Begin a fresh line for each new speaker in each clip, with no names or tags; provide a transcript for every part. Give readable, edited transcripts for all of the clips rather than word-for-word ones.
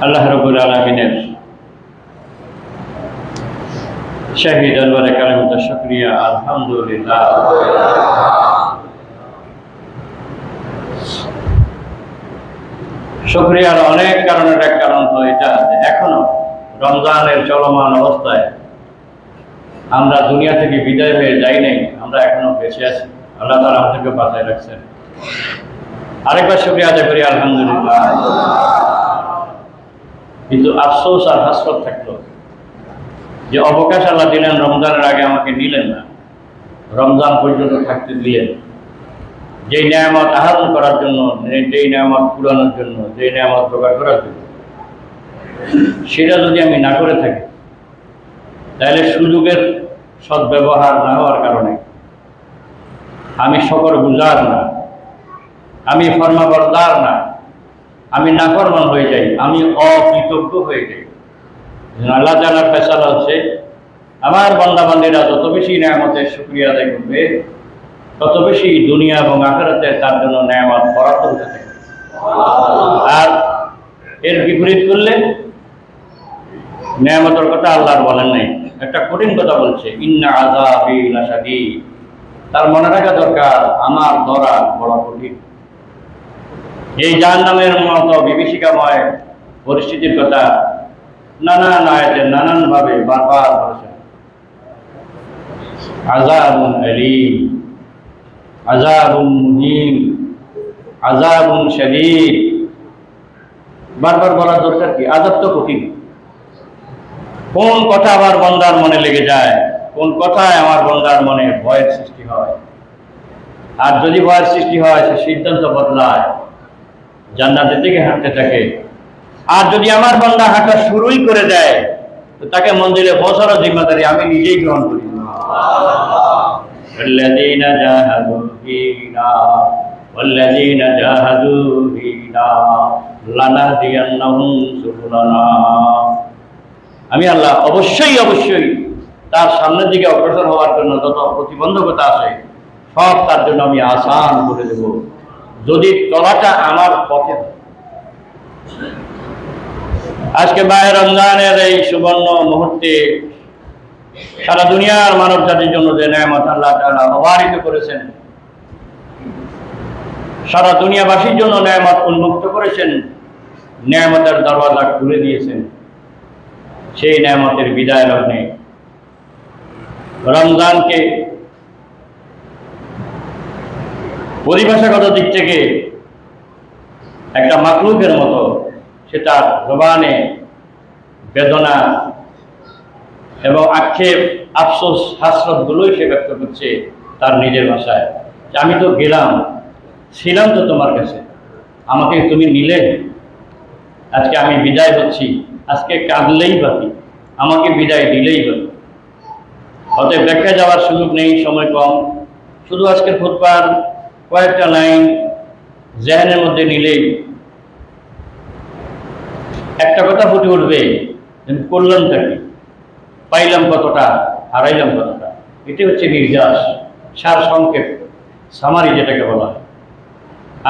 আল্লাহ রাব্বুল আলামিনের শাহী দরবারে কালিমাত শুকরিয়া। আলহামদুলিল্লাহ। শুকরিয়ার অনেক কারণের এক কারণ তো এটা যে এখনো রমজানের চলমান অবস্থায় আমরা দুনিয়া থেকে বিদায় হয়ে যাই নাই, আমরা এখনো বেঁচে আছি। আল্লাহ তাআলা আমাদেরকে বাঁচায় রাখছেন। আরেকবার শুকরিয়া আদায় করি, আলহামদুলিল্লাহ। কিন্তু আফসোস আর হাসরত থাকলো যে অবকাশ আল্লাহ দিলেন, রমজানের আগে আমাকে নিলেন না, রমজান পর্যন্ত থাকতে দিলেন। যেই নিয়ামত আহরণ করার জন্য, যেই নিয়ামত পুরানোর জন্য, যেই নিয়ামত প্রকাশ করার জন্য, সেটা যদি আমি না করে থাকি, তাহলে সুযোগের সদ্ব্যবহার না হওয়ার কারণে আমি শুকরগুজার না, আমি ফরমাবরদার না, আমি নাফরমান হয়ে যাই, আমি অকৃতজ্ঞ হয়ে যাই। আল্লাহ তাআলার ফয়সালা হচ্ছে, আমার বান্দাবান্দীরা যত বেশি নিয়ামতের শুকরিয়া আদায় করবে, তত বেশি দুনিয়া এবং আখিরাতে তার জন্য নিয়ামত বরাদ্দ হতে থাকে। আর এর বিপরীত করলে নিয়ামতের কথা আল্লাহর বলেন নাই, একটা কঠিন কথা বলছে, ইন্না আযাবি লাশাদীদ। তার মনে রাখা দরকার, আমার ধরা বড় কঠিন। এই জাহান্নামের মতো বিভীষিকাময় পরিস্থিতির কথা নানান আয়াতে নানানভাবে বারবার বলেছেন। আযাবুন আলীম, আযাবুন মুহিম, আযাবুন শাদীদ। বারবার বলার দরকার কি? আযাব তো কঠিন। কোন কথা আমার বান্দার মনে লেগে যায়, কোন কথায় আমার বান্দার মনে ভয়ের সৃষ্টি হয়, আর যদি ভয়ের সৃষ্টি হয় সে সিদ্ধান্ত বদলায়, জান্নাতের দিকে হাঁটতে থাকে। আর যদি আমার বান্দা হাঁটা শুরুই করে দেয়, তো তাকে মন্দিরে পৌঁছানোর জিম্মাদারি আমি নিজেই গ্রহণ করি। والذين جاهدوا فينا والذين جاهدوا فينا لنهدينهم سبلنا। আমি আল্লাহ অবশ্যই অবশ্যই তার সামনের দিকে অগ্রসর হওয়ার জন্য যত প্রতিবন্ধকতা আছে সব তার জন্য আমি আসান করে দেব, যদি চলাটা আমার পথে। আজকে মাহে রমজানের এই সুবর্ণ মুহূর্তে সারা দুনিয়ার মানব জাতির জন্য যে নিয়ামত আল্লাহ তাআলা অবারিত করেছেন, সারা দুনিয়াবাসীর জন্য নিয়ামত উন্মুক্ত করেছেন, নিয়ামতের দরওয়াজা খুলে দিয়েছেন, সেই নিয়ামতের বিদায় লগ্নে রমজানকে পরিভাষাগত দিক থেকে একটা মাখলুকের মতো সে তার জবানে বেদনা এবং আক্ষেপ, আফসোস, হাসরতগুলোই সে ব্যক্ত করছে তার নিজের ভাষায়, যে আমি তো গেলাম, ছিলাম তো তোমার কাছে, আমাকে তুমি নিলে, আজকে আমি বিদায় হচ্ছি, আজকে কাঁদলেই বাকি, আমাকে বিদায় দিলেই বাকি। অতএব ব্যাখ্যা যাওয়ার সুযোগ নেই, সময় কম। শুধু আজকের খুতবার কয়েকটা লাইন জেহনের মধ্যে নিলেই একটা কথা ফুটে উঠবে, করলামটা কি, পাইলাম কতটা, হারাইলাম কতটা। এটি হচ্ছে নির্যাস, সার সংক্ষেপ, সামারি যেটাকে বলা হয়।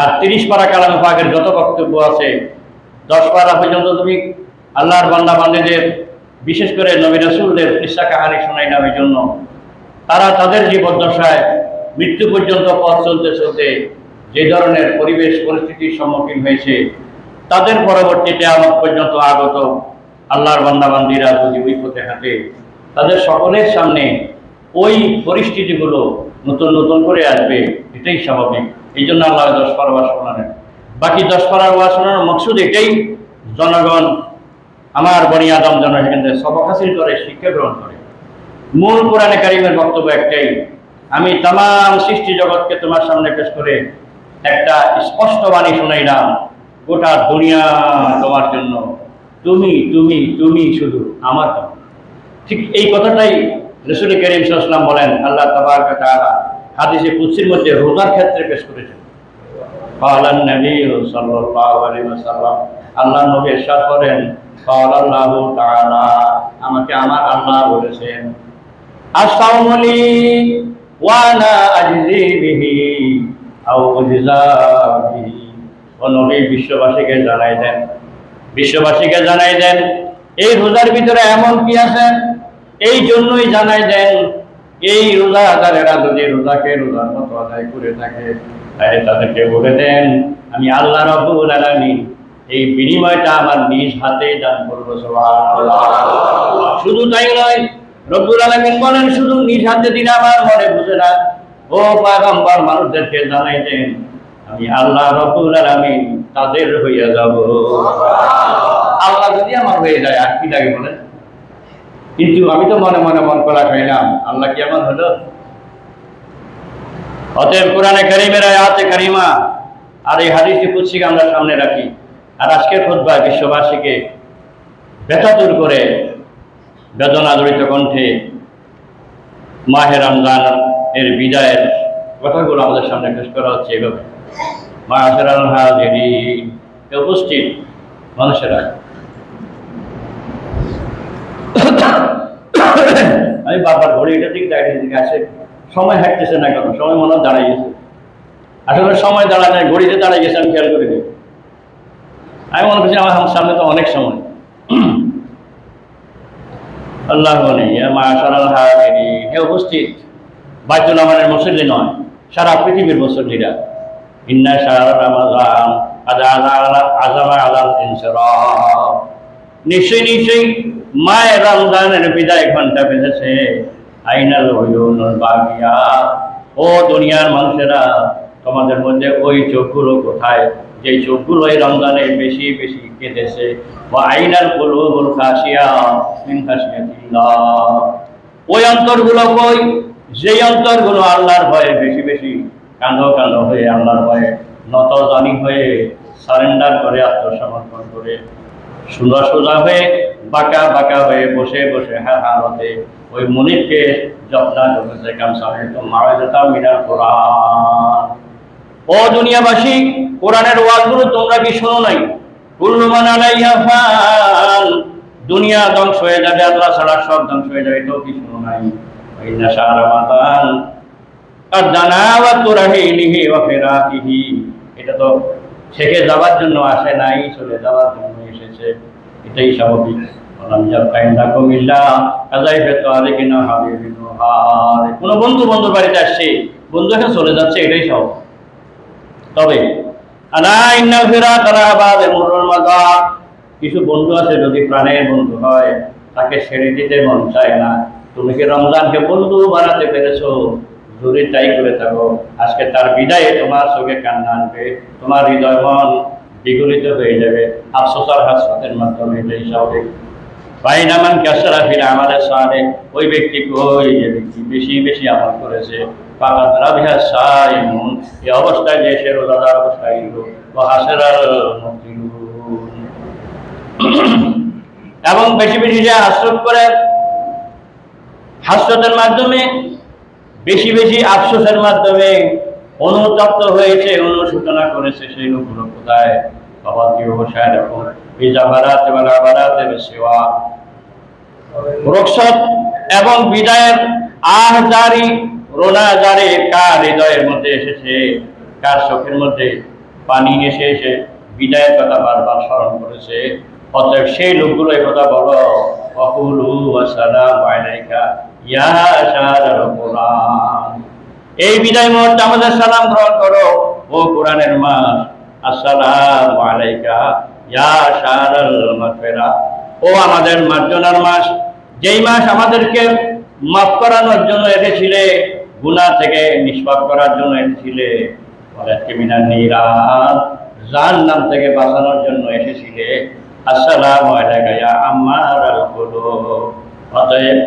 আর 30 পারা কালামে পাকের যত বক্তব্য আছে, 10 পারা পর্যন্ত তুমি আল্লাহর বান্দা বান্দীদের, বিশেষ করে নবী রাসূলদের কিসসা কাহানি শোনাইলাম এই জন্য, তারা তাদের জীবদ্দশায় মৃত্যু পর্যন্ত পথ চলতে চলতে যে ধরনের পরিবেশ পরিস্থিতির সম্মুখীন হয়েছে, তাদের পরবর্তীতে আমার পর্যন্ত আগত আল্লাহর বান্দা বান্দীরা যদি ওই পথে হাঁটে, তাদের সকলের সামনে ওই পরিস্থিতিগুলো নতুন নতুন করে আসবে, এটাই স্বাভাবিক। এই জন্য আল্লাহ 10 পারা ওয়াজ শোনালেন। বাকি 10 পারা ওয়াজ শোনানোর মকসুদ এটাই, জনগণ, আমার বনি আদম যেন এখান থেকে সবক হাসিল করে, শিক্ষা গ্রহণ করে। মূল কোরআনে কারিমের বক্তব্য একটাই, আমি তামাম সৃষ্টি জগৎকে তোমার সামনে পেশ করে একটা স্পষ্ট বাণী শোনাইলাম, গোটা দুনিয়া তোমার জন্য, তুমি তুমি তুমি শুধু আমার জন্য। ঠিক এই কথাটাই রাসূল কারীম সাল্লাল্লাহু আলাইহি ওয়াসাল্লাম বলেন, আল্লাহ তাবারক ওয়া তাআলা হাদিসে কুদসির মধ্যে রোজার ক্ষেত্রে পেশ করেছেন। ক্বালান নবী সাল্লাল্লাহু আলাইহি ওয়াসাল্লাম, আল্লাহ নবী ইরশাদ করেন, ক্বালাল্লাহু তাআলা, আমাকে আমার আল্লাহ বলেছেন, আস-সাওমু লি ওয়া আনা আজজি বিহি আও উজজা বিহি। ও নবী বিশ্ববাসীকে জানাই দেন, বিশ্ববাসীকে জানাই দেন এই রোজার ভিতরে এমন কি আছে, এই জন্যই জানাই দেন এই রোজাদারেরা যদি রোজাকে রোজার মতো আদায় করে থাকে তাহলে তাদেরকে বলে দেন আমি আল্লাহ রাব্বুল আলামিন এই বিনিময়টা আমার নিজ হাতে দান করবো। সুবহানাল্লাহ। শুধু তাই নয়, রব্বুল আলামিন বলেন শুধু নিজ হাতে দিন আমার মনে বুঝে না, ও পয়গম্বর মানুষদেরকে জানাই দেন আমি আল্লাহ রাব্বুল আলামিন তাদের হইয়া যাব। আল্লাহ যদি আমার হয়ে যায় আর কি লাগে বলেন? কিন্তু আমি তো মনে মনে মন করা খাইলাম, আল্লাহ কি আমার হলো? অতএব কোরআনে কারীমের আয়াতে কারিমা আর এই হাদিসে কুদসিকে আমরা সামনে রাখি, আর আজকের খুতবায় বিশ্ববাসীকে ব্যথাতুর করে বেদনা জড়িত কণ্ঠে মাহে রমজান এর বিদায়ের কথাগুলো আমাদের সামনে পেশ করা হচ্ছে এইভাবে। মাশাআল্লাহ হাজিরিন, উপস্থিত মানুষেরা, আমি বারবার ঘড়ি এটা দিক দিকে আসে, সময় হাঁটতেছে না কেন? সময় মনে হয় দাঁড়াই গেছে। আসলে সময় দাঁড়ায় নাই, ঘড়িতে দাঁড়াই গেছে, আমি খেয়াল করে দিই। আমি মনে করছি আমার সামনে তো অনেক সময়। আল্লাহ মাশাআল্লাহ হাজিরিন, হে উপস্থিত বাইতুল আমানের মুসল্লি নয়, সারা পৃথিবীর মুসল্লিরা, ইন্না শাহর রমাদান আযামা আলাল ইনসিরাফ, নিশ্চয়ই নিশ্চয়ই মায়ে রমজানের বিদায় ঘন্টা বেজেছে। আইনাল উয়ুনুল বাগিয়া, ও দুনিয়ার মানুষেরা তোমাদের মধ্যে ওই চোখগুলো কোথায় যে চোখগুলো এই রমজানে বেশি বেশি কেঁদেছে? ওয়া আইনাল কুলুবুল খাশিয়া মিন খাশিয়াতিল্লাহ, ওই অন্তরগুলো কই যে অন্তরগুলো আল্লাহর ভয়ে বেশি বেশি কাঁদো কাঁদো হয়ে আল্লাহর ভয়ে নতজানি হয়ে সারেন্ডার করে আত্মসমর্পণ করে সোজা সোজা হয়ে বাঁকা বাঁকা হয়ে বসে বসে হালতে ওই মনিরকে যত্না জগতে কামসাহে তো মাওয়াজাতা মিনাল কোরআন। ও দুনিয়াবাসী, কোরআনের ওয়াজগুলো তোমরা কি শোনো নাই? কুল্লু মান আলাইহা ফান, দুনিয়া ধ্বংস হয়ে যাবে, আল্লাহ ছাড়া সব ধ্বংস হয়ে যাবে, এটাও কি শোনো নাই? ইন্না শাহর রমাদান আদানা ওয়া তুরাহিলিহি ওয়া ফিরাকিহি, এটা তো থেকে যাওয়ার জন্য আসে নাই, চলে যাওয়ার জন্য এসেছে, এটাই স্বাভাবিক। কোনো বন্ধু বন্ধুর বাড়িতে আসছে, বন্ধু এখন চলে যাচ্ছে, এটাই স্বাভাবিক। তবে কিছু বন্ধু আছে যদি প্রাণের বন্ধু হয় তাকে ছেড়ে দিতে মন চায় না। তুমি কি রমজানকে বন্ধু বানাতে পেরেছো? যদি তাই করে থাকো, আজকে তার বিদায়ে তোমার চোখে কান্না আনবে, তোমার হৃদয় মন বিগলিত হয়ে যাবে আফসোস আর হাসরাতের মাধ্যমে, এটাই স্বাভাবিক। বাইনামান কাসরা ফিল আমালে সালেহ, ওই ব্যক্তি কই যে ব্যক্তি বেশি বেশি আমল করেছে, ফাকাদ রাবিহা সাইমুন, এই অবস্থায় যে সে রোজাদার অবস্থায় হলো, ওয়া হাসরাল মুফতিরুন, এবং বেশি বেশি যে হাসরত করে, হাসরতের মাধ্যমে বেশি বেশি আফসোসের মাধ্যমে অনুতপ্ত হয়েছে, অনুশোচনা করেছে, সেই লোকগুলো কোথায়? বাবা কি অবস্থায় এরকম রোকসত এবং বিদায়ের আহজারি রোনাজারি কার হৃদয়ের মধ্যে এসেছে, কার চোখের মধ্যে পানি এসে এসে বিদায়ের কথা বারবার স্মরণ করেছে। অতএব সেই লোকগুলো এই কথা বলো, ওয়াকুলু আসসালামু আলাইকা ইয়া শাহরাল কোরআন, এই বিদায় মুহূর্তে আমাদের সালাম গ্রহণ করো ও কোরআনের মাস। আসসালামু আলাইকা ইয়া শাহরাল মাগফিরা, ও আমাদের মার্জনার মাস, যেই মাস আমাদেরকে মাফ করানোর জন্য এসেছিলে, গুনাহ থেকে নিষ্পাপ করার জন্য এসেছিলে, মিনান নিরান, জাহান্নাম থেকে বাঁচানোর জন্য এসেছিলে। আসসালামু আলাইকা ইয়া আম্মারাল কুলুব, অতএব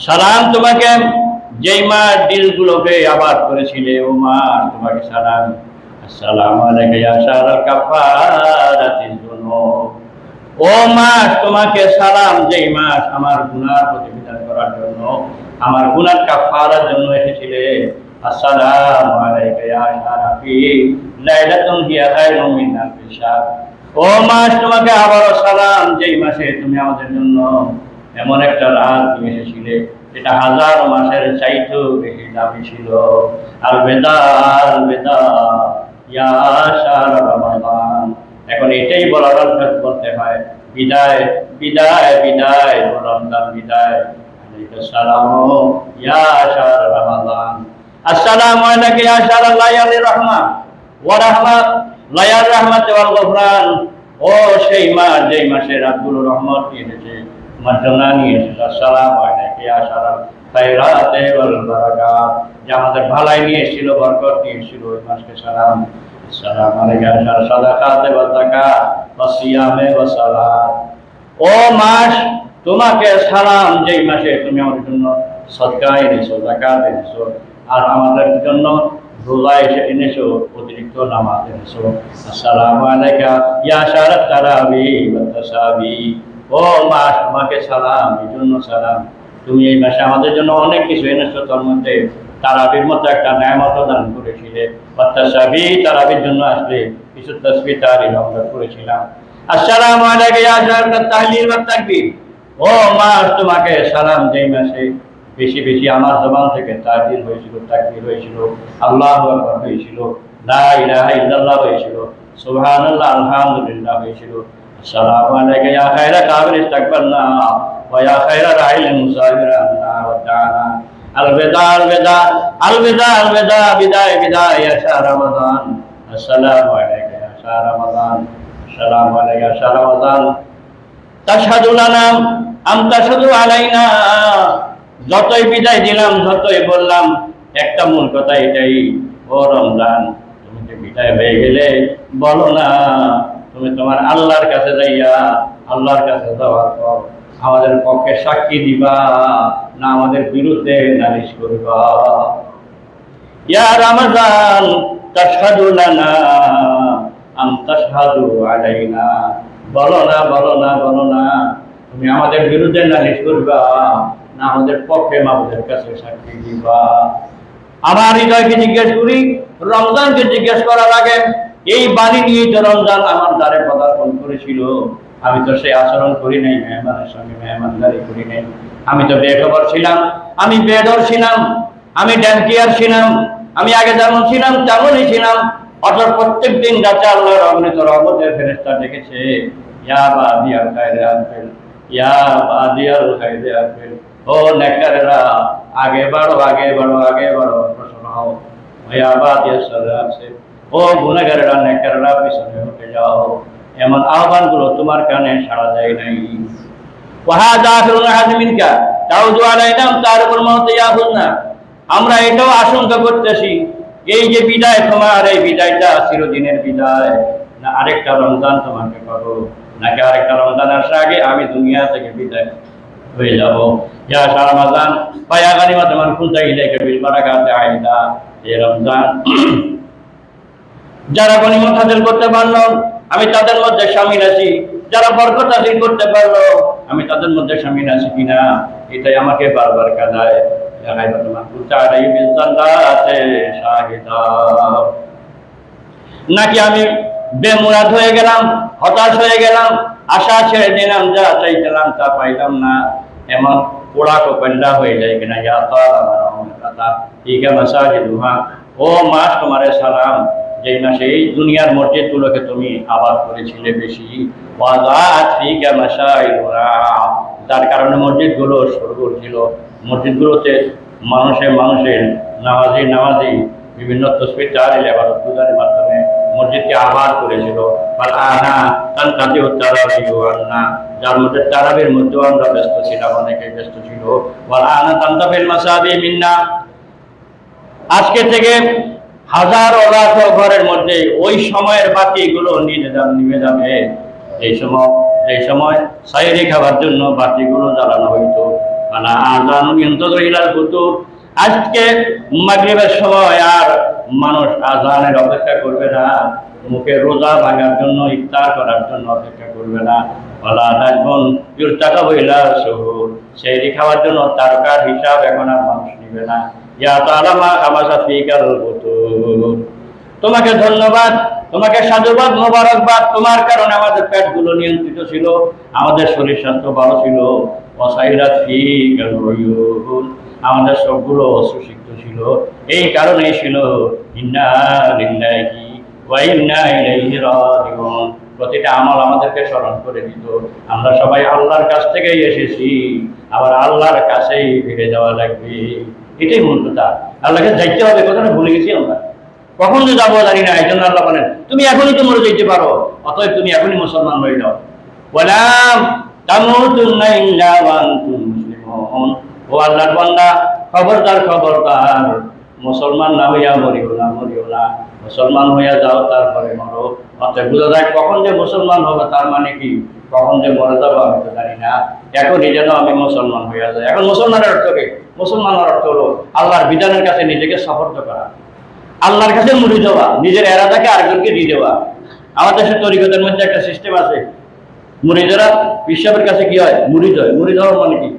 সালাম তোমাকে, যেই মা দিলগুলোকে আবাদ করেছিলে, ও মা তোমাকে সালাম। আসসালামু আলাইকা ইয়া শাহরাল কাফারাতিজ যুনুব, ও মাস তোমাকে সালাম, যেই মাস আমার গুনাহ প্রতিবিধান করার জন্য, আমার গুনাহ কাফারার জন্য এসেছিলে। আসসালামু আলাইকা ইয়া শারাফি লাইলাতুন হিয়া খায়রুম মিন আলফি শাহর, ও মাস তোমাকে আবারও সালাম, যেই মাসে তুমি আমাদের জন্য এমন একটা রাত নিয়ে এসেছিলে যেটা হাজার মাসের চাইতেও বেশি দামি ছিল। আলবেদা আলবেদা ইয়া শাহর রমাদান, এখন এটাই বলার অর্থাৎ বলতে হয়, বিদায় বিদায় বিদায় রমজান বিদায়। আসসালামু ইয়া শাহর রমাদান, আসসালামু আলাইকা ইয়া শাহর লায়ালির রহমা ওয়া রাহমাত লায়ার রহমাত ওয়াল গফরান। ও সেই মাস যেই মাসে রাতগুলো রহমত নিয়ে এসেছে, মার্জনা নিয়ে এসেছে। আসসালামু আলাইকা ইয়া শাহর খায়রাতে ওয়াল বারাকাত, যে আমাদের ভালাই নিয়ে এসেছিল, বরকত নিয়ে এসেছিল, ওই মাসকে সালাম। আসসালামু আলাইকা ইয়া শাহর সাদাকাতে ওয়াল যাকাত ওয়াস সিয়ামে ওয়াস সালাত। ও মাস তোমাকে সালাম, যেই মাসে তুমি আমাদের জন্য সদকা এনেছো, যাকাত এনেছো, আর আমাদের জন্য রোজা এনেছো, অতিরিক্ত নামাজ এনেছো। আসসালামু আলাইকা ইয়া শাহরাত তারাবি ওয়াত তাসাবি। ও মাস তোমাকে সালাম, এই জন্য সালাম, তুমি এই মাসে আমাদের জন্য অনেক কিছু এনেছো, তার মধ্যে তারাবির মতো একটা নেয়ামত দান করেছিলে। ওয়াত তাসাবি, তারাবির জন্য আসলে কিছু তাসবিহ তাহলিল আমরা করেছিলাম। আসসালামু আলাইকা ইয়া শাহরাত তাহলিল ওয়াত তাকবীর। ও মাস তোমাকে সালাম, যেই মাসে বেশি বেশি আমার জবান থেকে তাহলিল হয়েছিল, তাকবীর হয়েছিল, আল্লাহু আকবার হয়েছিল, লা ইলাহা ইল্লাল্লাহ হয়েছিল, সুবহানাল্লাহ আলহামদুলিল্লাহ হয়েছিল। আসসালামু আলাইকা ইয়া খায়রা কাবিল ইস্তাকবালনা ওয়া ইয়া খায়রা রাহিল মুসাফিরানা ওয়া তাআলা। আলবিদা আলবিদা আলবিদা আলবিদা, বিদায় বিদায় ইয়া শাহর রমাদান। আসসালামু আলাইকা ইয়া শাহর রমাদান, আসসালামু আলাইকা ইয়া শাহর রমাদান। তাশহাদু লানা আম তাশহাদু আলাইনা। যতই বিদায় দিলাম, যতই বললাম, একটা মূল কথা এটাই, ও রমজান তুমি যে বিদায় হয়ে গেলে, বলো না তুমি তোমার আল্লাহর কাছে যাইয়া, আল্লাহর কাছে যাওয়ার পর আমাদের পক্ষে সাক্ষী দিবা না আমাদের বিরুদ্ধে নালিশ করবা। ইয়া রমজান তাশহাদু লানা আম তাশহাদু আলাইনা। বলো না বলো না বলো না তুমি আমাদের বিরুদ্ধে নালিশ করবা না আমাদের পক্ষে মাবুদের কাছে সাক্ষী দিবা। আমার হৃদয়কে জিজ্ঞেস করি, রমজানকে জিজ্ঞেস করার আগে এই বাণী নিয়ে তো রমজান আমার দ্বারে পদার্পণ করেছিল। আমি তো সেই আচরণ করি নাই, মেহমানের সঙ্গে মেহমানদারি করি নাই। আমি তো বেখবর ছিলাম, আমি বেদর ছিলাম, আমি ড্যানকিয়ার ছিলাম, আমি আগে যেমন ছিলাম তেমনই ছিলাম। অথচ প্রত্যেক দিন রাতে আল্লাহর অগণিত রহমতের ফেরেশতা ডেকেছে, ইয়া বাদিয়াল খায়রে আকবিল, ইয়া বাদিয়াল খায়রে আকবিল। ও নেককারেরা, আগে বাড়ো আগে বাড়ো আগে বাড়ো, অগ্রসর হও। ইয়া বাদিয়াল শাররে আছে, ও গুনাহগারেরা, নেককারেরা, পিছনে হটে যাও। এমন আহ্বানগুলো তোমার কানে সাড়া দেয় নাই। ওয়াহাদা আখিরুল হাজমিনকা তাউদু আলাইনা তারকুল মাউত ইয়াহুন্না। আমরা এটাও আশঙ্কা করতেছি, এই যে বিদায় তোমার, এই বিদায়টা চিরদিনের বিদায়, না আরেকটা রমজান তোমাকে পাবো, নাকি আরেকটা রমজান আসার আগে আমি দুনিয়া থেকে বিদায় হয়ে যাব। ইয়া শাহর রমাদান ফায়া গানিমাত মান কুনতা ইলাইকা বিল বারাকাতি আইদা। এই রমজান যারা গনিমত হাসিল করতে পারলো, আমি তাদের মধ্যে শামিল আছি। যারা বরকত হাসিল করতে পারলো, আমি তাদের মধ্যে শামিল আছি কিনা, এটাই আমাকে বারবার কাঁদায়। নাকি আমি বেমুরাদ হয়ে গেলাম, হতাশ হয়ে গেলাম, আশা ছেড়ে দিলাম, যা চাইছিলাম তা পাইলাম না, এমন পোড়া কোপেন্ডা হয়ে যায় কিনা। ও মাস তোমারে সালাম, যেই মাসে এই দুনিয়ার মসজিদগুলোকে তুমি আবাদ করেছিলে বেশি, যার কারণে মসজিদগুলো সরগোল ছিল। মসজিদগুলোতে মানুষের নামাজি বিভিন্ন তসবিহ তাহলিল ইবাদত গুজারের মাধ্যমে মসজিদকে আবাদ করেছিল। যার মধ্যে তারাবির মধ্যেও আমরা ব্যস্ত ছিলাম, অনেকে ব্যস্ত ছিল। আজকে থেকে হাজার লাখ ঘরের মধ্যে ওই সময়ের বাতিগুলো নিভে যাবে। এই সময় সাইরি খাবার জন্য বাতিগুলো জ্বালানো হইতো। আজকে মাগরিবের সময় আর মানুষ আজানের অপেক্ষা করবে না, মুখে রোজা ভাঙার জন্য, ইফতার করার জন্য অপেক্ষা করবে না। সেহরি খাওয়ার জন্য তারকার হিসাব এখন আর মানুষ নিবে না। তোমাকে ধন্যবাদ, তোমাকে সাধুবাদ, মোবারকবাদ। তোমার কারণে আমাদের পেটগুলো নিয়ন্ত্রিত ছিল, আমাদের শরীর স্বাস্থ্য ভালো ছিল। আমাদের সবগুলো সুশিক্ত ছিল। এই কারণেই ছিল ইন্না লিল্লাহি ওয়া ইন্না ইলাইহি রাজিউন। প্রতিটা আমল আমাদেরকে স্মরণ করে দিত। আমরা সবাই আল্লাহর কাছ থেকেই এসেছি, আবার আল্লাহর কাছেই ফিরে যাওয়া লাগবে। এটাই মূল কথা। আল্লাহকে যাইতে হবে, কথাটা ভুলে গেছি আমরা। কখন যে যাবো জানি না, এই জন্য আল্লাহ বলেন তুমি এখনই তো মরে যেতে পারো, অতএব তুমি এখনই মুসলমান হয়ে যাও। বললাম তামুতুন্না ইল্লা ওয়া আনতুম মুসলিমুন। ও আল্লাহর বান্দা, খবরদার খবরদার, মুসলমান না হইয়া মরিও না, মরিও না, মুসলমান হইয়া যাও তারপরে মরো। অতএব বোঝা যায় কখন যে মুসলমান হবে, তার মানে কি কখন যে মরে যাবো আমি তো জানি না, এখনই যেন আমি মুসলমান হইয়া যাই। এখন মুসলমানের অর্থ কি? মুসলমানের অর্থ হলো আল্লাহর বিধানের কাছে নিজেকে সফর্দ করা, আল্লাহর কাছে মুড়ি দেওয়া, নিজের এরাদাকে আরেকজনকে দিয়ে দেওয়া। আমাদের দেশের তরিকতের মধ্যে একটা সিস্টেম আছে, মুরিদরা পিসাবের কাছে কি হয়? মুরিদ হয়। মুরিদ হওয়ার মানে কি?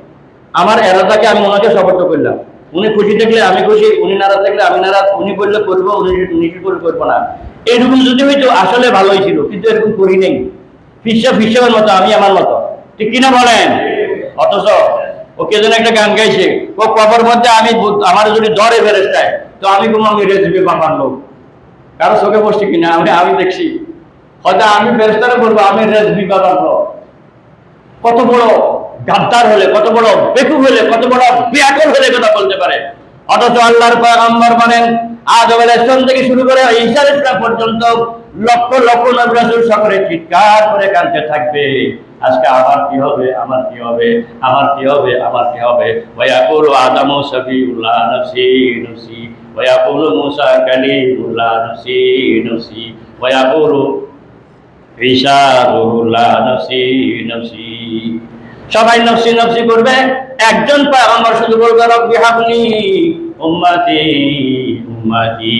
আমার এরাদাকে আমি ওনাকে সফর্দ করলাম, উনি খুশি থাকলে আমি খুশি, উনি নারাজ থাকলে আমি নারাজ, উনি বললে করবো, উনি কি করবো না। এইরকম যদি হইতো আসলে ভালোই ছিল, কিন্তু এরকম করি নেই। পিসাবের মতো, আমি আমার মতো, ঠিক কিনা বলেন? অথচ ওকে যেন একটা গান গাইছে, ও কবর মধ্যে আমি আমার যদি ধরে ফেরেস্তায়, তো আমি কোনো আমি রেসিপি বাবার লোক, কারো চোখে বসছি কিনা আমি দেখছি, হয়তো আমি ফেরেস্তারে বলবো আমি রেসিপি বাবার লোক। কত বড় গাদ্দার হলে, কত বড় বেকুব হলে, কত বড় বেয়াকল হলে কথা বলতে পারে। অথচ আল্লাহর পয়গম্বর বলেন আদম আলাইহিস সালাম থেকে শুরু করে ঈসা আলাইহিস সালাম পর্যন্ত লক্ষ লক্ষ নবী রাসূল সকলে চিৎকার করে কাঁদতে থাকবে, আজকে আমার কি হবে, আমার কি হবে, আমার কি হবে, আমার কি হবে। ওয়ায়াকুলু আদামু সাফিউল্লাহ নফসি নফসি, ওয়ায়াকুলু মুসা কালিমুল্লাহ নফসি নফসি, ওয়ায়াকুলু ঈসা রূহুল্লাহ নফসি নফসি। সবাই নফসি নফসি করবে, একজন পয়গম্বর শুধু বলবে রব্বি হাবলি উম্মতি উম্মতি।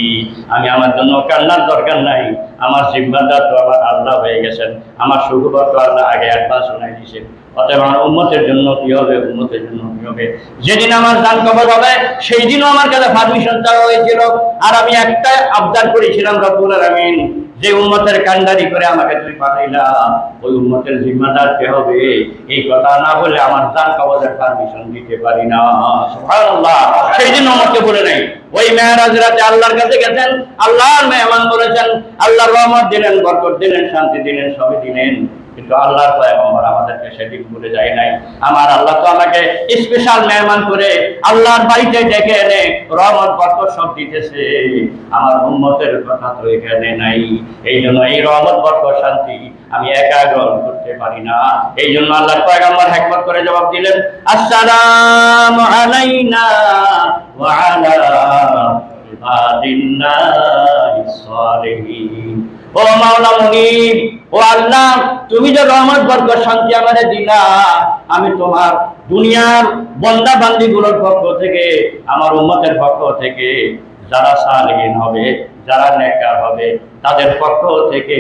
আমি আমার জন্য কান্নার দরকার নাই, আমার জিম্মাদার তো আমার আল্লাহ হয়ে গেছেন, আমার সুখবর তো আল্লাহ আগে অ্যাডভান্স শোনাই দিয়েছেন। অতএব আমার উম্মতের জন্য কি হবে, উম্মতের জন্য কি হবে। যেদিন আমার জান কবর হবে সেই দিনও আমার কাছে পারমিশন চাওয়া হয়েছিল, আর আমি একটা আবদার করেছিলাম রব্বুল আলামিন, যে উম্মতের কান্ডারি করে আমাকে তুমি পাঠাইলা, ওই উম্মতের জিম্মাদার কে হবে, এই কথা না বলে আমার জান কবরের পারমিশন দিতে পারি না। সুবহানাল্লাহ। সেই দিন আমাকে বলে নাই, ওই মেরাজ রাতে আল্লাহর কাছে গেছেন, আল্লাহর মেহমান বলেছেন, আল্লাহর রহমত দিলেন, বরকত দিলেন, শান্তি দিলেন, সবই দিলেন, কিন্তু আল্লাহর পয়গম্বর আমাদেরকে সেদিন ভুলে যায় নাই। আমার আল্লাহ তো আমাকে স্পেশাল মেহমান করে আল্লাহর বাড়িতে ডেকে এনে রহমত বরকত সব দিতেছে, আমার উম্মতের কথা তো এখানে নাই। এই জন্য এই রহমত বরকত শান্তি আমি একা গ্রহণ করতে পারি না। এই জন্য আল্লাহর পয়গম্বর হিকমত করে জবাব দিলেন, আসসালামু আলাইনা ওয়া আলা ইবাদিল্লাহিস সালিহিন। ও মাওলা মুনিব, ও আল্লাহ, তুমি যে রহমত বরকত শান্তি আমারে দিলা, আমি তোমার দুনিয়ার বান্দা বান্দীগুলোর পক্ষ থেকে, আমার উম্মতের পক্ষ থেকে যারা সালেহীন হবে, যারা নেককার হবে, তাদের পক্ষ থেকে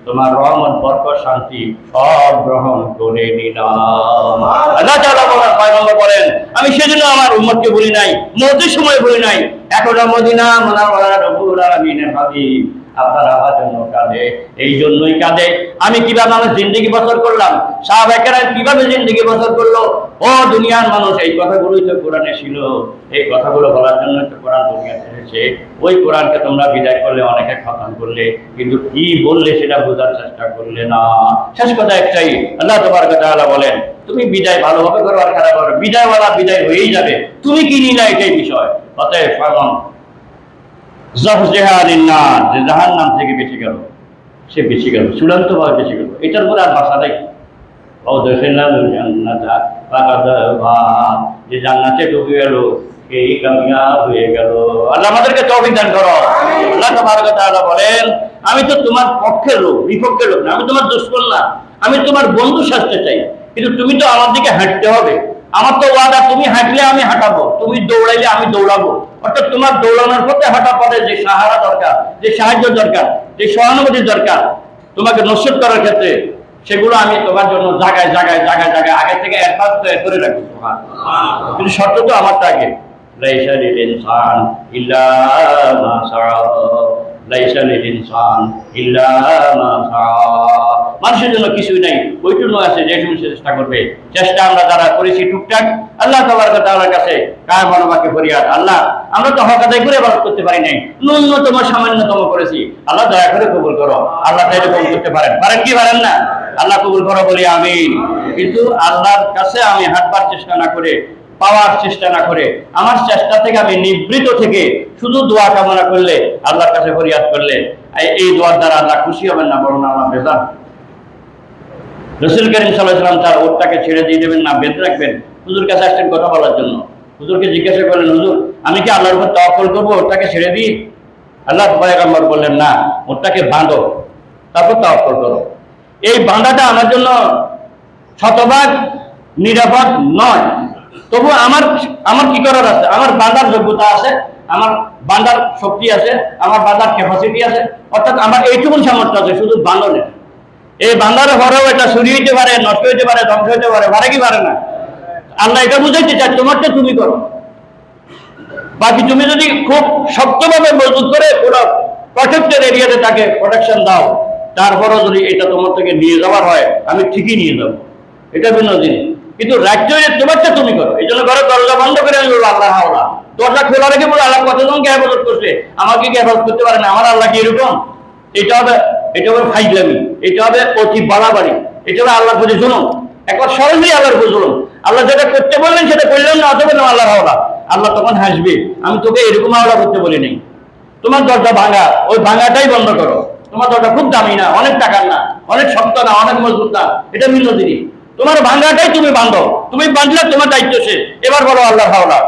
তোমার রহমত বরকত শান্তি সব গ্রহণ করে নিলাম। আল্লাহ তাআলা পয়গম্বর বলেন, আমি সেজন্য আমার উম্মতকে বলি নাই, মওতের সময় বলি নাই, এখনো মদিনা মুনাওয়ারা রব্বুল আলামিনের হাবিব আপনার আমার জন্য কাঁদে। এই জন্যই কাঁদে, আমি কিভাবে আমার জিন্দেগি বছর করলাম, সাহাবায়ে কেরাম কিভাবে জিন্দেগি বছর করলো। ও দুনিয়ার মানুষ, এই কথাগুলোই তো কোরআনে ছিল, এই কথাগুলো বলার জন্য তো কোরআন দুনিয়াতে এসেছে। ওই কোরআনকে তোমরা বিদায় করলে, অনেকে খতম করলে, কিন্তু কি বললে সেটা বোঝার চেষ্টা করলে না। শেষ কথা একটাই, আল্লাহ তাবারক ওয়া তাআলা বলেন, তুমি বিদায় ভালোভাবে করো আর খারাপ করো, বিদায়ওয়ালা বিদায় হয়েই যাবে, তুমি কি নিলা এটাই বিষয়। অতএব ফাগম জাহান্নাম থেকে বেঁচে গেল, সে বেঁচে গেল, চূড়ান্তভাবে বেঁচে গেল, এটার পরে আর বাসা নেই। যে জান্নাতে ঢুকে গেল এই কামিয়াব হয়ে গেল। আল্লাহ আমাদেরকে তৌফিক দান করো। আল্লাহ তাবারক ওয়া তাআলা বলেন, আমি তো তোমার পক্ষের লোক, বিপক্ষের লোক না, আমি তোমার দুশমন না, আমি তোমার বন্ধু সাজতে চাই, কিন্তু তুমি তো আমার দিকে হাঁটতে হবে। আমার তো ওয়াদা, তুমি হাঁটলে আমি হাঁটাবো, তুমি দৌড়াইলে আমি দৌড়াবো। অর্থাৎ তোমার দৌড়ানোর পথে হাঁটা পথে যে সাহারা দরকার, যে সাহায্য দরকার, যে সহানুভূতি দরকার তোমাকে নসিহত করার ক্ষেত্রে, সেগুলো আমি তোমার জন্য জায়গায় জায়গায় জায়গায় জায়গায় আগে থেকে অ্যাডভান্স তৈরি করে রাখবো। কিন্তু শর্ত তো আমার আগে, লাইসা লিল ইনসান ইল্লা মা সাআ, লাইসা লিল ইনসান ইল্লা মা সাআ। মানুষের জন্য কিছুই নাই, ওইটুকু আছে যেটুকু চেষ্টা করবে। চেষ্টা আমরা যারা করেছি টুকটাক, আল্লাহ তাবারক তাআলার কাছে কায় মানবাকে ফরিয়াদ, আল্লাহ আমরা তো হক আদায় করে ইবাদত করতে পারি নাই, ন্যূনতম সামান্যতম করেছি, আল্লাহ দয়া করে কবুল করো। আল্লাহ তাইলে কবুল করতে পারেন, পারেন কি পারেন না? আল্লাহ কবুল করো বলি আমিন। কিন্তু আল্লাহর কাছে আমি হাঁটবার চেষ্টা না করে, পাওয়ার চেষ্টা না করে, আমার চেষ্টা থেকে আমি নিবৃত থেকে শুধু দোয়া কামনা করলে, আল্লাহর কাছে ফরিয়াদ করলে, এই দোয়ার দ্বারা আল্লাহ খুশি হবেন না, বরং আল্লাহ বেজার। রাসূল করিম সাল্লাল্লাহু আলাইহি ওয়াসাল্লাম তার ওটটাকে ছেড়ে দিয়ে দেবেন না, বেঁধে রাখবেন। হুজুর কাছে আসছেন কথা বলার জন্য, হুজুরকে জিজ্ঞাসা করলেন, হুজুর আমি কি আল্লাহর উপর তাওয়াক্কুল করবো, ওটটাকে ছেড়ে দিই? আল্লাহ পয়গম্বর বললেন, না, ওটটাকে বাঁধো, তারপর তাওয়াক্কুল করো। এই বাঁধাটা আমার জন্য শতভাগ নিরাপদ নয়, তবু আমার কি করার আছে, আমার বাঁধার যোগ্যতা আছে, আমার বাঁধার শক্তি আছে, আমার বাঁধার ক্যাপাসিটি আছে, অর্থাৎ আমার এইটুকুন সামর্থ্য আছে, শুধু বাঁধনের। এই বাঁধার পরেও এটা চুরি হইতে পারে, নষ্ট হইতে পারে, ধ্বংস হইতে পারে, পারে কি পারে না? আল্লাহ এটা বুঝাইতে চায়, তোমারটা তুমি করো। বাকি তুমি যদি খুব শক্তভাবে মজবুত করে পুরো প্রটেক্টেড এরিয়াতে তাকে প্রোটেকশন দাও, তারপরও যদি এটা তোমার থেকে নিয়ে যাওয়ার হয়, আমি ঠিকই নিয়ে যাবো, এটা ভিন্ন জিনিস। কিন্তু রাজ্য তোমারটা তুমি করো। এই জন্য ঘরে দরজা বন্ধ করে আমি বলবো আল্লাহ হাওলা, দরজা খোলা রেখে বলো আল্লাহ কতজনকে হেফাজত করছে, আমাকে কি হেফাজত করতে পারে না? আমার আল্লাহ কি এরকম? এটা হবে ফাইজলামি, এটা হবে অতি বাড়াবাড়ি, এটা হবে আল্লাহর প্রতি জুলুম, একবার সরাসরি আল্লাহর প্রতি জুলুম। আল্লাহ যেটা করতে বললেন সেটা করলেন না, অথবা আল্লাহ হাওলা। আল্লাহ তখন হাসবে, আমি তোকে এরকম হাওলা করতে বলি নাই, তোমার দরজা ভাঙা, ওই ভাঙাটাই বন্ধ করো। তোমার দরজা খুব দামি না, অনেক টাকার না, অনেক শক্ত না, অনেক মজবুত না, এটা ভিন্ন জিনিস। তোমার ভাঙাটাই তুমি বাঁধো, তুমি বাঁধলে তোমার দায়িত্ব শেষ, এবার বলো আল্লাহ হাওলা।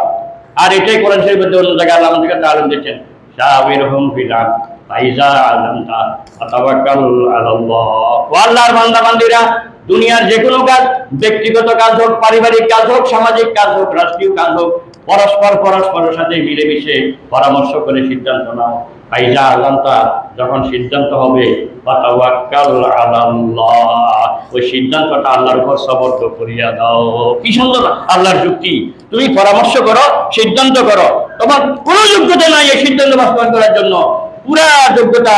আর এটাই কোরআন শরীফের অন্য জায়গায় আল্লাহ আমাদেরকে তালিম দিচ্ছেন, শাবিরহুম ফিল আমর ফাইজা আযামতা ফাতাওয়াক্কাল আলাল্লাহ। ও আল্লাহর বান্দা বান্দীরা, দুনিয়ার যে কোনো কাজ, ব্যক্তিগত কাজ হোক, পারিবারিক কাজ হোক, সামাজিক কাজ হোক, রাষ্ট্রীয় কাজ হোক, পরস্পরের সাথে মিলেমিশে পরামর্শ করে সিদ্ধান্ত নাও। ফাইজা আযামতা, যখন সিদ্ধান্ত হবে, ফাতাওয়াক্কাল আলাল্লাহ, ওই সিদ্ধান্তটা আল্লাহর উপর সবর্দ করিয়া দাও। কি সুন্দর আল্লাহর যুক্তি! তুমি পরামর্শ করো, সিদ্ধান্ত করো, তোমার কোনো যোগ্যতা নাই এই সিদ্ধান্ত বাস্তবায়ন করার জন্য, পুরা যোগ্যতা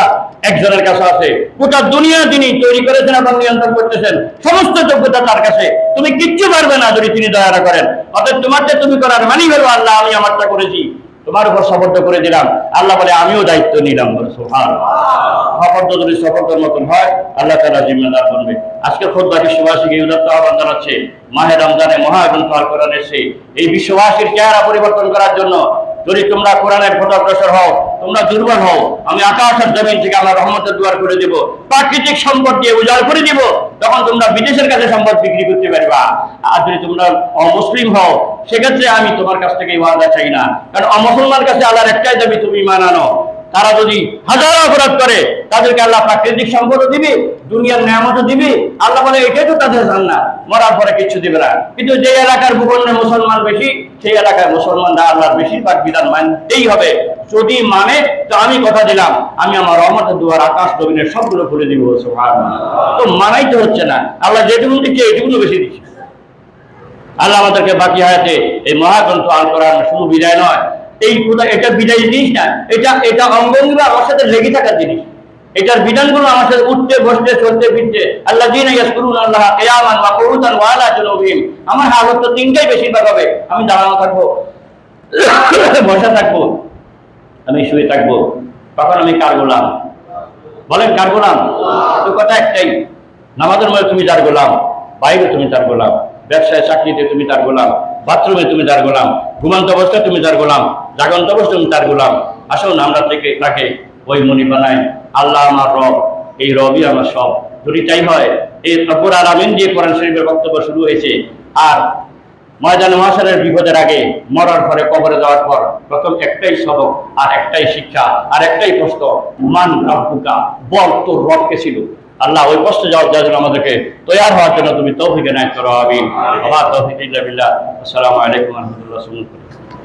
একজনের কাছে আছে। গোটা দুনিয়া তিনি তৈরি করেছেন এবং নিয়ন্ত্রণ করতেছেন, সমস্ত যোগ্যতা তার কাছে, তুমি কিচ্ছু পারবে না যদি তিনি দয়া না করেন। অতএব তোমারটা তুমি করার মানি হলো আল্লাহ আমি আমারটা করেছি, তোমার উপর সফর্দ করে দিলাম। আল্লাহ বলে আমিও দায়িত্ব নিলাম। সফর্দ যদি সফর্দের মতন হয়, আল্লাহ তাআলা জিম্মেদার বনবে। আজকে খুতবা বিশ্ববাসীকে উদাত্ত আহ্বান জানাচ্ছে, মাহে রমজানে মহাগ্রন্থ আল কোরআন এসে এই বিশ্ববাসীর চেহারা পরিবর্তন করার জন্য। যদি তোমরা কোরআনের পথ অগ্রসর হও, তোমরা দুর্বল হও, আমি আকাশ আর জমিন থেকে আল্লাহ রহমতের দুয়ার করে দেব, প্রাকৃতিক সম্পদ দিয়ে উজাড় করে দিব, তখন তোমরা বিদেশের কাছে সম্পদ বিক্রি করতে পারবা। আর যদি তোমরা অমুসলিম হও, সেক্ষেত্রে আমি তোমার কাছ থেকে ওয়াদা চাই না, কারণ অমুসলমানের কাছে আল্লাহর একটাই দাবি, তুমি ঈমান আনো। তারা যদি হাজারো অপরাধ করে, তাদেরকে আল্লাহ প্রাকৃতিক সম্পদও দিবে, দুনিয়ার নিয়ামতও দিবে। আল্লাহ বলে এটাই তো তাদের জান্নাত, মরার পরে কিচ্ছু দিবে না। কিন্তু যে এলাকার ভূখণ্ডে মুসলমান বেশি, সেই এলাকায় মুসলমানরা আল্লাহর বেশিরভাগ বিধান মানতেই হবে। যদি মানে তো আমি কথা দিলাম, আমি আমার রহমতের দুয়ার আকাশ জমিনের সবগুলো খুলে দিব। সুবহানাল্লাহ। তো মানাই তো হচ্ছে না, আল্লাহ যেটুকু দিচ্ছে এটুকুনো বেশি দিচ্ছে। আল্লাহ আমাদেরকে বাকি হায়াতে এই মহাগ্রন্থ আল কোরআন শুধু বিদায় নয়, এই খোদা এটা বিদায় জিনিস না, এটা অঙ্গগুলো আমার সাথে লেগে থাকার জিনিস। এটার বিধানগুলো আমার সাথে উঠতে বসতে চলতে ফিরতে। আল্লাযীনা ইয়াযকুরুনাল্লাহা কিয়ামান ওয়া কুউদান ওয়া আলা জুনুবিহিম। আমার হালত তো তিনটাই বেশিরভাগ হবে, আমি দাঁড়ানো থাকবো, বসা থাকবো, আমি শুয়ে থাকবো। তখন আমি কার গোলাম? বলেন কার গোলাম? তো কথা একটাই, নামাজের মধ্যে তুমি যার গোলাম, বাইরে তুমি তার গোলাম, ব্যবসায় চাকরিতে তুমি তার গোলাম, বাথরুমে তুমি তার গোলাম, ঘুমন্ত অবস্থায় তুমি তার গোলাম, জাগন্ত অবস্থায় তুমি তার গোলাম। আসুন আমরা তাকে ওই মনি বানাই, আল্লাহ আমার রব, এই রবই আমার সব। যদি তাই হয়, এই রব্বুল আলামিন দিয়ে কোরআন শরীফের বক্তব্য শুরু হয়েছে। আর ময়দানে মাশারের বিপদের আগে, মরার পরে, কবরে যাওয়ার পর প্রথম একটাই সবক, আর একটাই শিক্ষা, আর একটাই প্রশ্ন, মান রাব্বুকা, বল তোর রব কে ছিল। আল্লাহ ওই প্রশ্ন জবাব দেওয়ার জন্য আমাদেরকে তৈয়ার হওয়ার জন্য তুমি তৌফিক এনায়েত করো। আমিন। ওয়া মা তৌফিক ইল্লা বিল্লাহ। আসসালামু আলাইকুম ওয়া রাহমাতুল্লাহি ওয়া বারাকাতুহু।